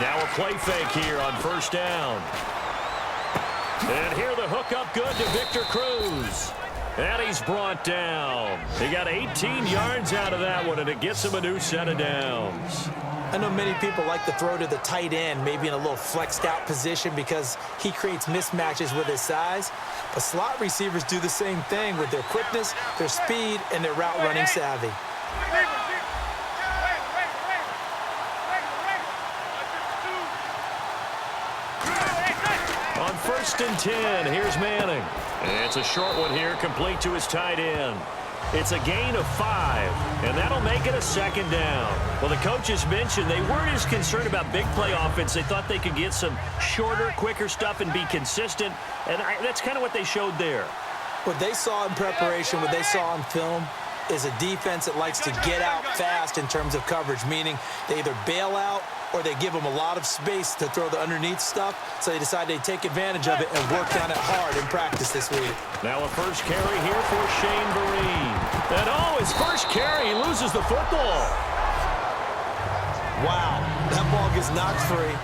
Now a play fake here on first down. And here the hook up good to Victor Cruz. And he's brought down. He got 18 yards out of that one, and it gets him a new set of downs. I know many people like to throw to the tight end, maybe in a little flexed out position because he creates mismatches with his size. But slot receivers do the same thing with their quickness, their speed, and their route running savvy. On 1st and 10, here's Manning. And it's a short one here, complete to his tight end. It's a gain of 5, and that'll make it a second down. Well, the coaches mentioned they weren't as concerned about big play offense. They thought they could get some shorter, quicker stuff and be consistent, and that's kind of what they showed there. What they saw in preparation, what they saw on film, is a defense that likes to get out fast in terms of coverage, meaning they either bail out or they give them a lot of space to throw the underneath stuff, so they decided they'd take advantage of it and worked on it hard in practice this week. Now a first carry here for Shane Vereen. And his first carry, he loses the football. Wow, that ball gets knocked free,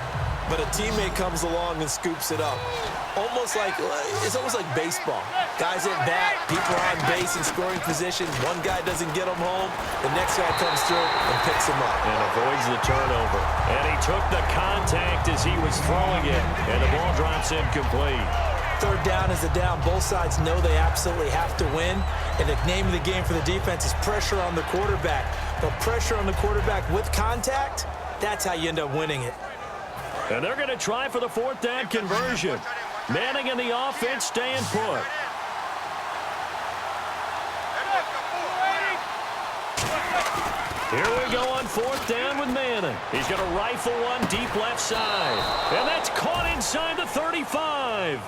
but a teammate comes along and scoops it up. It's almost like baseball. Guys at bat, people are on base in scoring position. One guy doesn't get him home. The next guy comes through and picks him up. And avoids the turnover. And he took the contact as he was throwing it. And the ball drops incomplete. Third down is the down. Both sides know they absolutely have to win. And the name of the game for the defense is pressure on the quarterback. But pressure on the quarterback with contact, that's how you end up winning it. And they're going to try for the 4th down conversion. Manning and the offense staying put. Here we go on 4th down with Manning. He's going to rifle one deep left side. And that's caught inside the 35.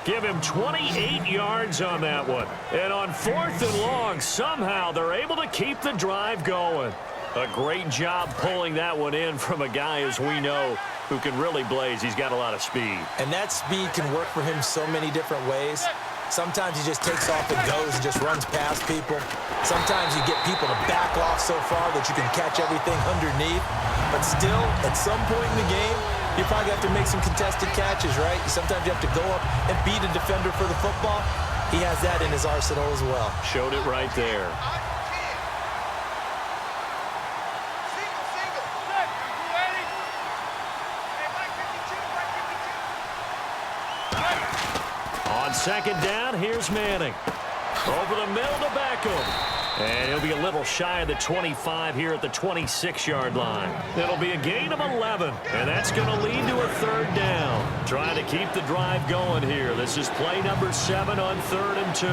Give him 28 yards on that one. And on 4th and long, somehow they're able to keep the drive going. A great job pulling that one in from a guy, as we know, who can really blaze. He's got a lot of speed. And that speed can work for him so many different ways. Sometimes he just takes off and goes and just runs past people. Sometimes you get people to back off so far that you can catch everything underneath. But still, at some point in the game, you probably have to make some contested catches, right? Sometimes you have to go up and beat a defender for the football. He has that in his arsenal as well. Showed it right there. On 2nd down, here's Manning. Over the middle to Beckham. And he'll be a little shy of the 25 here at the 26-yard line. It'll be a gain of 11, and that's going to lead to a 3rd down. Trying to keep the drive going here. This is play number 7 on 3rd and 2.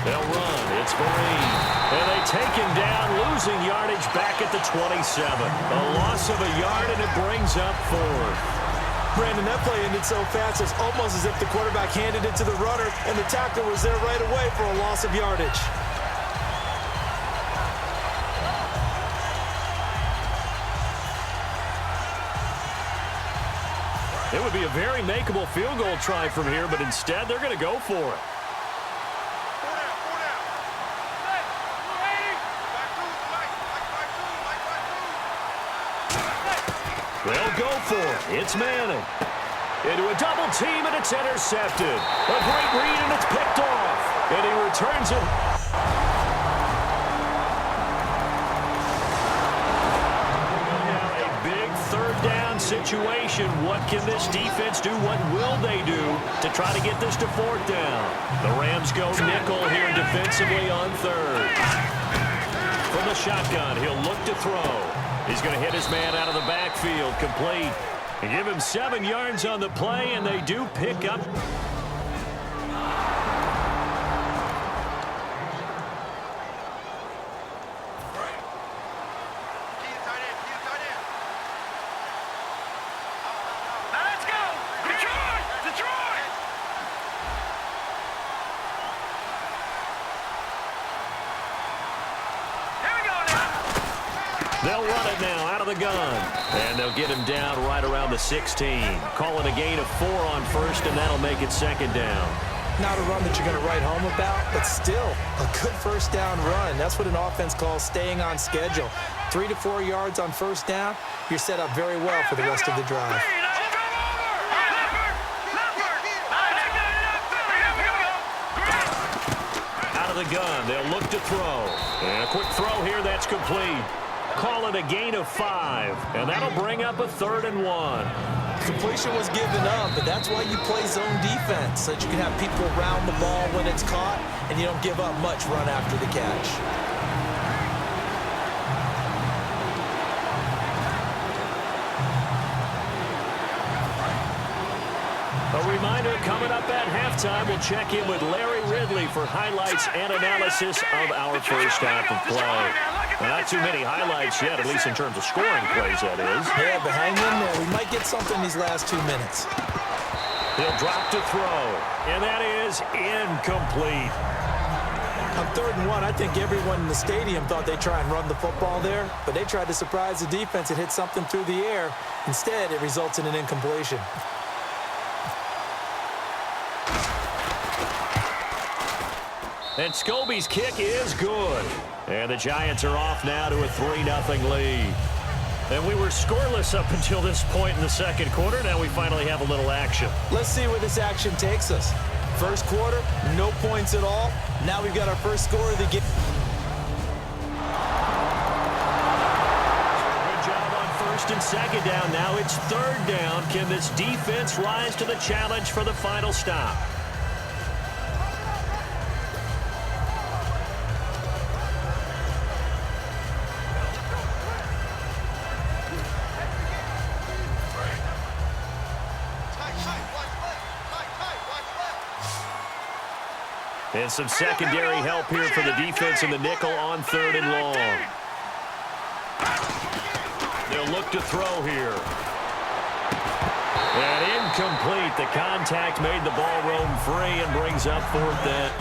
They'll run. It's Vereen. And they take him down, losing yardage back at the 27. A loss of a yard, and it brings up 4th. Brandon, that play ended so fast, it's almost as if the quarterback handed it to the runner, and the tackler was there right away for a loss of yardage. It would be a very makeable field goal try from here, but instead they're going to go for it. They'll go for it. It's Manning. Into a double team, and it's intercepted. A great read, and it's picked off. And he returns it. A big 3rd down situation. What can this defense do? What will they do to try to get this to 4th down? The Rams go nickel here defensively on 3rd. From the shotgun, he'll look to throw. He's going to hit his man out of the backfield, complete. And give him 7 yards on the play, and they do pick up. Let's go! Detroit! Detroit! Here we go now! They'll run it now out of the gun. And they'll get him down right around the 16. Calling a gain of 4 on 1st, and that'll make it 2nd down. Not a run that you're going to write home about, but still a good first down run. That's what an offense calls staying on schedule. 3 to 4 yards on first down, you're set up very well for the rest of the drive. Out of the gun, they'll look to throw. And a quick throw here, that's complete. Call it a gain of 5, and that'll bring up a 3rd and 1. Completion was given up, but that's why you play zone defense, so that you can have people around the ball when it's caught, and you don't give up much run after the catch. A reminder, coming up at halftime, we'll check in with Larry Ridley for highlights and analysis of our first half of play. Not too many highlights yet, at least in terms of scoring plays, that is. Yeah, but hang in there. We might get something these last 2 minutes. He'll drop to throw, and that is incomplete. On 3rd and 1, I think everyone in the stadium thought they'd try and run the football there, but they tried to surprise the defense and hit something through the air. Instead, it results in an incompletion. And Scobie's kick is good. And the Giants are off now to a 3-0 lead. And we were scoreless up until this point in the second quarter. Now we finally have a little action. Let's see where this action takes us. First quarter, no points at all. Now we've got our first score of the game. Good job on 1st and 2nd down. Now it's 3rd down. Can this defense rise to the challenge for the final stop? And some secondary help here for the defense in the nickel on 3rd and long. They'll look to throw here. And incomplete. The contact made the ball roam free and brings up 4th down.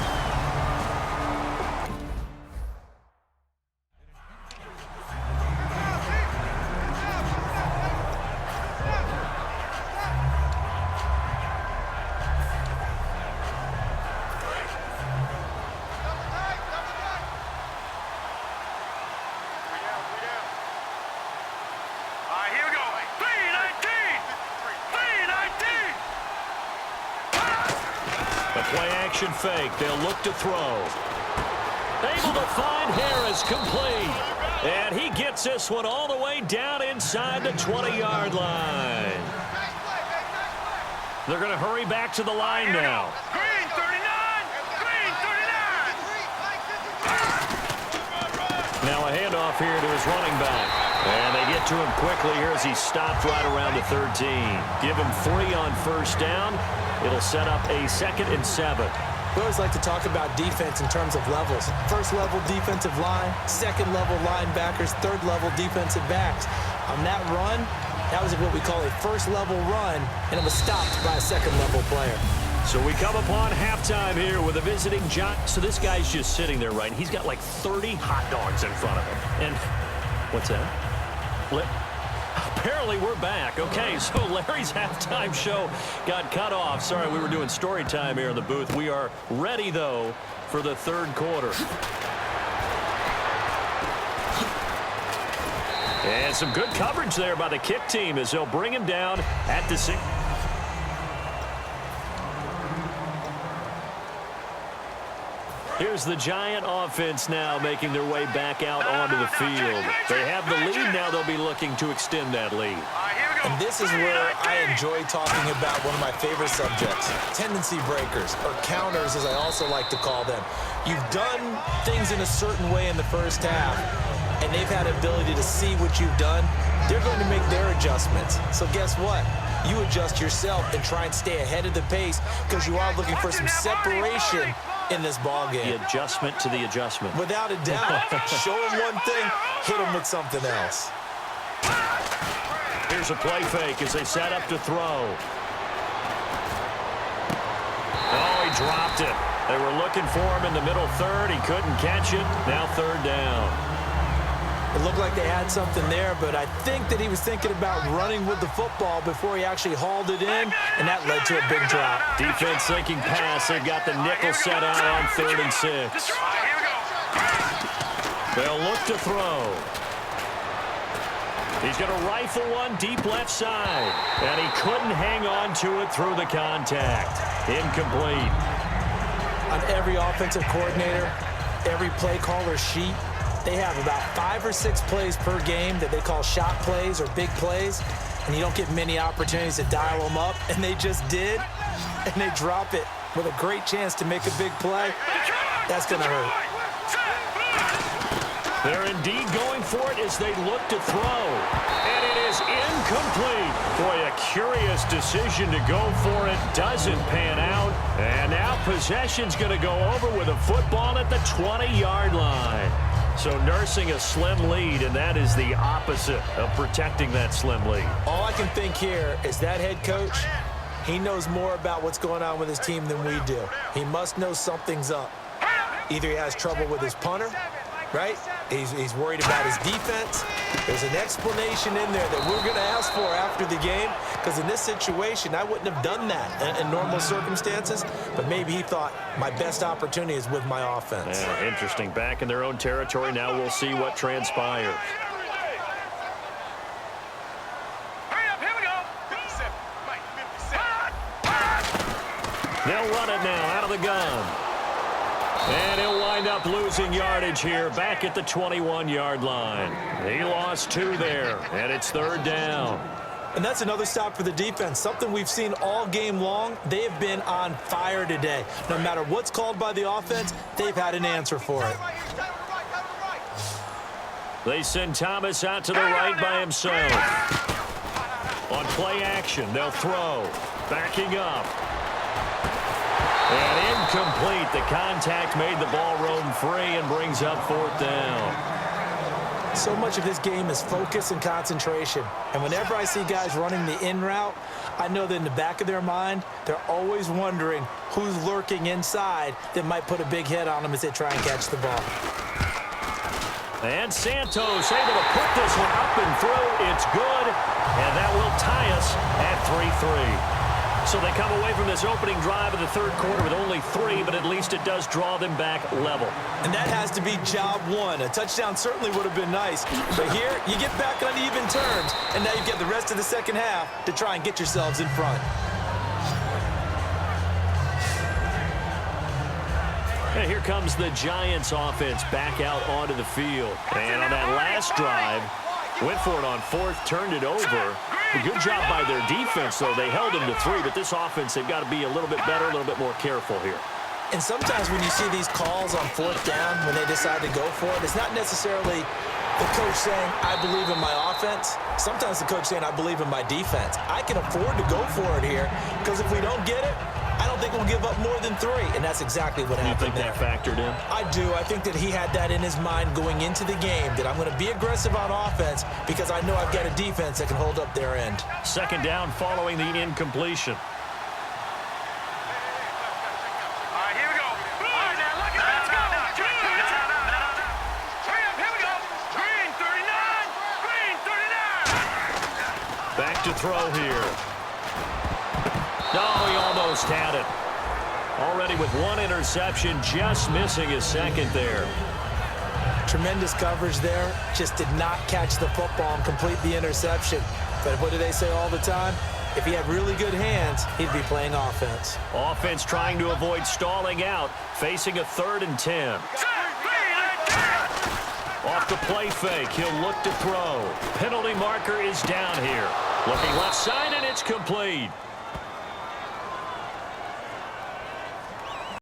Play-action fake. They'll look to throw. Able to find Harris, complete. And he gets this one all the way down inside the 20-yard line. They're going to hurry back to the line now. Green 39! Green 39! Now a handoff here to his running back. And they get to him quickly here as he stopped right around the 13. Give him 3 on first down. It'll set up a 2nd and 7. We always like to talk about defense in terms of levels. First level defensive line, second level linebackers, third level defensive backs. On that run, that was what we call a first level run, and it was stopped by a second level player. So we come upon halftime here with a visiting Giant. So this guy's just sitting there, right? He's got like 30 hot dogs in front of him. And what's that? Apparently we're back. Okay, so Larry's halftime show got cut off. Sorry, we were doing story time here in the booth. We are ready, though, for the 3rd quarter. And some good coverage there by the kick team as they'll bring him down at the 6. Here's the Giant offense now making their way back out onto the field. They have the lead now. They'll be looking to extend that lead. And this is where I enjoy talking about one of my favorite subjects, tendency breakers, or counters as I also like to call them. You've done things in a certain way in the first half, and they've had ability to see what you've done. They're going to make their adjustments. So guess what? You adjust yourself and try and stay ahead of the pace because you are looking for some separation in this ball game. The adjustment to the adjustment. Without a doubt. Show them one thing, hit them with something else. Here's a play fake as they set up to throw. Oh, he dropped it. They were looking for him in the middle 3rd. He couldn't catch it. Now 3rd down. It looked like they had something there, but I think that he was thinking about running with the football before he actually hauled it in, and that led to a big drop. Defense thinking pass. They've got the nickel set out on 3rd and 6. They'll look to throw. He's going to rifle one deep left side, and he couldn't hang on to it through the contact. Incomplete. On every offensive coordinator, every play caller sheet, they have about 5 or 6 plays per game that they call shot plays or big plays, and you don't get many opportunities to dial them up, and they just did, and they drop it with a great chance to make a big play. That's going to hurt. They're indeed going for it as they look to throw, and it is incomplete. Boy, a curious decision to go for it. Doesn't pan out, and now possession's going to go over with a football at the 20-yard line. So nursing a slim lead, and that is the opposite of protecting that slim lead. All I can think here is that head coach, he knows more about what's going on with his team than we do. He must know something's up. Either he has trouble with his punter, right? He's worried about his defense. There's an explanation in there that we're going to ask for after the game, because in this situation, I wouldn't have done that in normal circumstances, but maybe he thought my best opportunity is with my offense. Yeah, interesting. Back in their own territory. Now we'll see what transpires. They'll run it now out of the gun. And he'll wind up losing yardage here back at the 21-yard line. He lost 2 there, and it's 3rd down. And that's another stop for the defense, something we've seen all game long. They have been on fire today. No matter what's called by the offense, they've had an answer for it. They send Thomas out to the right by himself. On play action, they'll throw. Backing up. And incomplete. The contact made the ball roam free and brings up 4th down. So much of this game is focus and concentration. And whenever I see guys running the in route, I know that in the back of their mind, they're always wondering who's lurking inside that might put a big hit on them as they try and catch the ball. And Santos able to put this one up and through. It's good. And that will tie us at 3-3. So they come away from this opening drive of the 3rd quarter with only 3, but at least it does draw them back level. And that has to be job 1. A touchdown certainly would have been nice. But here, you get back on even terms, and now you get the rest of the second half to try and get yourselves in front. And here comes the Giants offense back out onto the field. And on that last drive, went for it on 4th, turned it over. A good job by their defense, though. They held them to 3, but this offense, they've got to be a little bit better, a little bit more careful here. And sometimes when you see these calls on 4th down, when they decide to go for it, it's not necessarily the coach saying, I believe in my offense. Sometimes the coach saying, I believe in my defense. I can afford to go for it here, because if we don't get it, I don't think we'll give up more than 3, and that's exactly what happened there. You think that factored in? I do. I think that he had that in his mind going into the game, that I'm going to be aggressive on offense because I know I've got a defense that can hold up their end. 2nd down following the incompletion. Back to throw here. No, he almost had it. Already with 1 interception, just missing his 2nd there. Tremendous coverage there. Just did not catch the football and complete the interception. But what do they say all the time? If he had really good hands, he'd be playing offense. Offense trying to avoid stalling out, facing a 3rd and 10. Off the play fake, he'll look to throw. Penalty marker is down here. Looking left side, and it's complete.